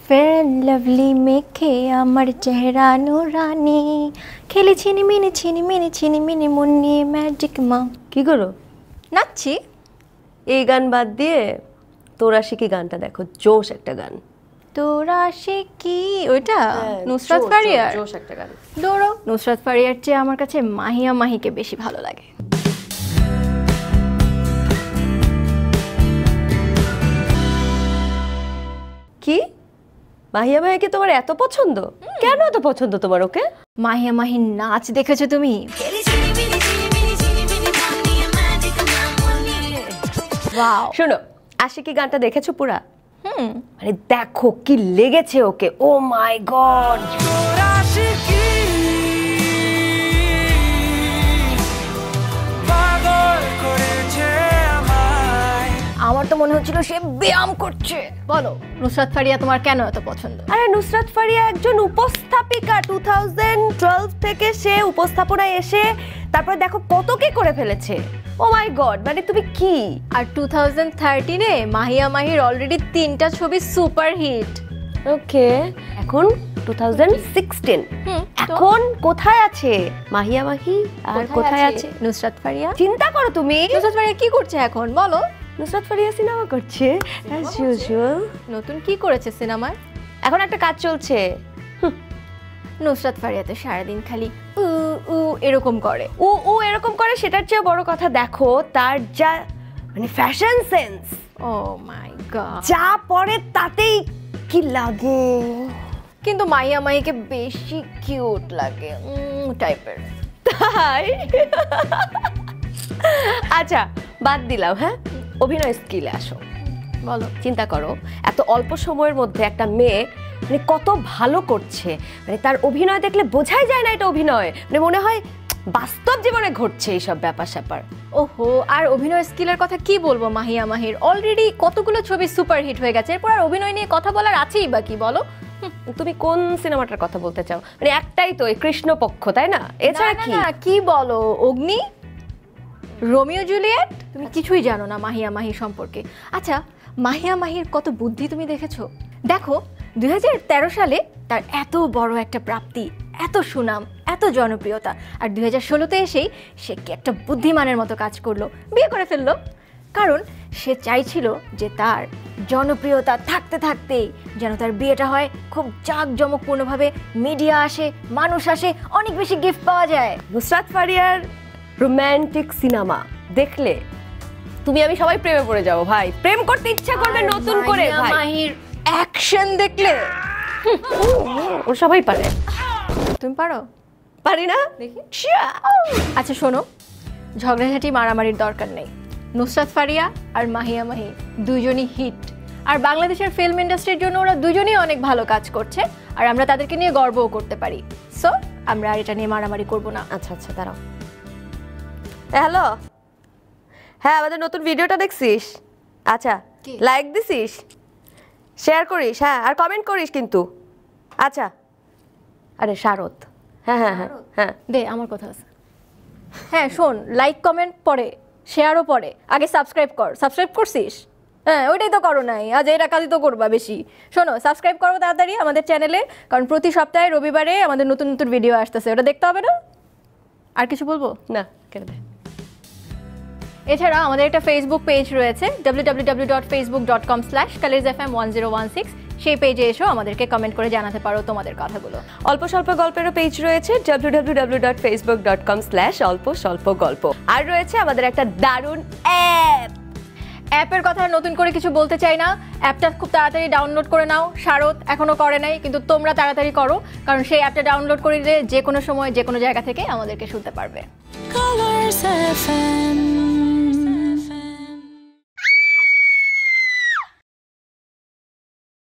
Fair and lovely মেখে আমার চেহারা নুরানি, খেলে ছিনিমিনি ছিনিমিনি ছিনিমিনি মন নিয়ে ম্যাজিক মা। কি করো? নাচছি। এই গান বাদ দিয়ে তোরা শিখি গানটা দেখো, জোশ একটা গান। তোরা শিখি ওইটা নুসরাত ফারিয়ার, জোশ একটা গান। দৌড়ো। নুসরাত ফারিয়ার চেয়ে আমার কাছে মাহিয়া মাহিকে বেশি ভালো লাগে। কি মাহিয়া মাহিকে তোমার এত পছন্দ? কেন এত পছন্দ তোমার ওকে? মাহিয়া মাহির নাচ দেখেছো তুমি? ওয়াও। শোনো, আশিকি গানটা দেখেছো পুরা? মানে দেখো কি লেগেছে ওকে, ও মাই গড। আমার তো মনে হচ্ছিল সে ব্যায়াম করছে। বলো নুসরাত ফারিয়া তোমার কেন এত পছন্দ? আরে নুসরাত ফারিয়া একজন উপস্থাপিকা, 2012 থেকে সে উপস্থাপনায় এসে তারপরে দেখো কত কি করে ফেলেছে। ও মাই গড, মানে তুমি কি। আর 2013-এ মাহিয়া মাহির অলরেডি 3টা ছবি সুপার হিট। ওকে, এখন 2016, এখন কোথায় আছে মাহিয়া মাহি আর কোথায় আছে নুসরাত ফারিয়া? চিন্তা করো তুমি। নুসরাত ফারিয়া কি করছে এখন বলো? নুসরাত ফারিয়া সিনেমা করছে অ্যাজ ইউজুয়াল। নতুন কি করেছে সিনেমায়? এখন একটা কাজ চলছে। নুসরাত ফারিয়া তো সারাদিন খালি উ উ এরকম করে, ও ও এরকম করে, সেটার চেয়ে বড় কথা দেখো তার যা মানে ফ্যাশন সেন্স। ও মাই গড, যা পরে তাতেই কি লাগে। কিন্তু মাহিয়া মাহিকে বেশি কিউট লাগে টাইপের। তাই? আচ্ছা বাদ দিলাম, হ্যাঁ অভিনয় স্কিলে আসো। বলো। চিন্তা করো এত অল্প সময়ের মধ্যে একটা মেয়ে মানে কত ভালো করছে, মানে তার অভিনয় দেখলে বোঝাই যায় না এটা অভিনয়, মানে মনে হয় বাস্তব জীবনে ঘটছে এইসব ব্যাপার স্যাপার। ওহো, আর অভিনয় স্কিলের কথা কি বলবো মাহিয়া মাহির, অলরেডি কতগুলো ছবি সুপার হিট হয়ে গেছে, এরপর আর অভিনয় নিয়ে কথা বলার আছেই বা কি বলো? তুমি কোন সিনেমাটার কথা বলতে চাও? মানে একটাই তো, এই কৃষ্ণপক্ষ, তাই না? এছাড়া কি? কি বলো, অগ্নি, রোমিও জুলিয়েট? তুমি কিছুই জানো না মাহিয়া মাহি সম্পর্কে। আচ্ছা, মাহিয়া মাহির কত বুদ্ধি তুমি দেখেছো? দেখো 2013 সালে তার এত বড় একটা প্রাপ্তি, এত সুনাম, এত জনপ্রিয়তা, আর 2016-তে এসেই সে কি একটা বুদ্ধিমানের মতো কাজ করলো, বিয়ে করে ফেললো। কারণ সে চাইছিল যে তার জনপ্রিয়তা থাকতে থাকতেই যেন তার বিয়েটা হয় খুব জাঁকজমকপূর্ণভাবে, মিডিয়া আসে, মানুষ আসে, অনেক বেশি গিফট পাওয়া যায়। নুসরাত ফারিয়ার রোমান্টিক সিনেমা দেখলে তুমি আমি সবাই প্রেমে পড়ে যাবো ভাই, প্রেম করতে ইচ্ছা করবে নতুন করে। ভাই মাহির অ্যাকশন দেখলে ও সবাই পারে। তুমি পারো? পারি না দেখি। আচ্ছা শোনো, ঝগড়াঝাটি মারামারির দরকার নেই। নুসরাত ফারিয়া আর মাহিয়া মাহি দুজনই হিট, আর বাংলাদেশের ফিল্ম ইন্ডাস্ট্রির জন্য ওরা দুজনেই অনেক ভালো কাজ করছে, আর আমরা তাদেরকে নিয়ে গর্বও করতে পারি। সো আমরা আর এটা নিয়ে মারামারি করবো না। আচ্ছা আচ্ছা দাঁড়াও। হ্যালো, হ্যাঁ আমাদের নতুন ভিডিওটা দেখছিস? আচ্ছা লাইক দিছিস, শেয়ার করিস, হ্যাঁ আর কমেন্ট করিস কিন্তু। আচ্ছা, আরে শারদ, হ্যাঁ হ্যাঁ হ্যাঁ হ্যাঁ দে আমার কথা আছে। হ্যাঁ শোন, লাইক কমেন্ট পরে, শেয়ারও পরে, আগে সাবস্ক্রাইব কর। সাবস্ক্রাইব করছিস? হ্যাঁ ওইটাই তো করো নাই, আজ এটা কাজই তো করবা বেশি। শোনো, সাবস্ক্রাইব করো তাড়াতাড়ি আমাদের চ্যানেলে, কারণ প্রতি সপ্তাহে রবিবারে আমাদের নতুন নতুন ভিডিও আসতেছে, ওটা দেখতে হবে না। আর কিছু বলবো না, কেটে দে। এছাড়া আমাদের একটা ফেসবুক পেজ রয়েছে, www.facebook.com/colorsfm1016। সেই পেজে এসেও আমাদেরকে কমেন্ট করে জানাতে পারো তোমাদের কথাগুলো। অল্প স্বল্প গল্পেরও পেজ রয়েছে, www.facebook.com/অল্প-স্বল্প-গল্প। আর রয়েছে আমাদের একটা দারুণ অ্যাপ। অ্যাপের কথা নতুন করে কিছু বলতে চাই না, অ্যাপটা খুব তাড়াতাড়ি ডাউনলোড করে নাও। শারদ এখনো করে নাই, কিন্তু তোমরা তাড়াতাড়ি করো, কারণ সেই অ্যাপটা ডাউনলোড করে দিলে যে কোনো সময় যে কোনো জায়গা থেকে আমাদেরকে শুনতে পারবে।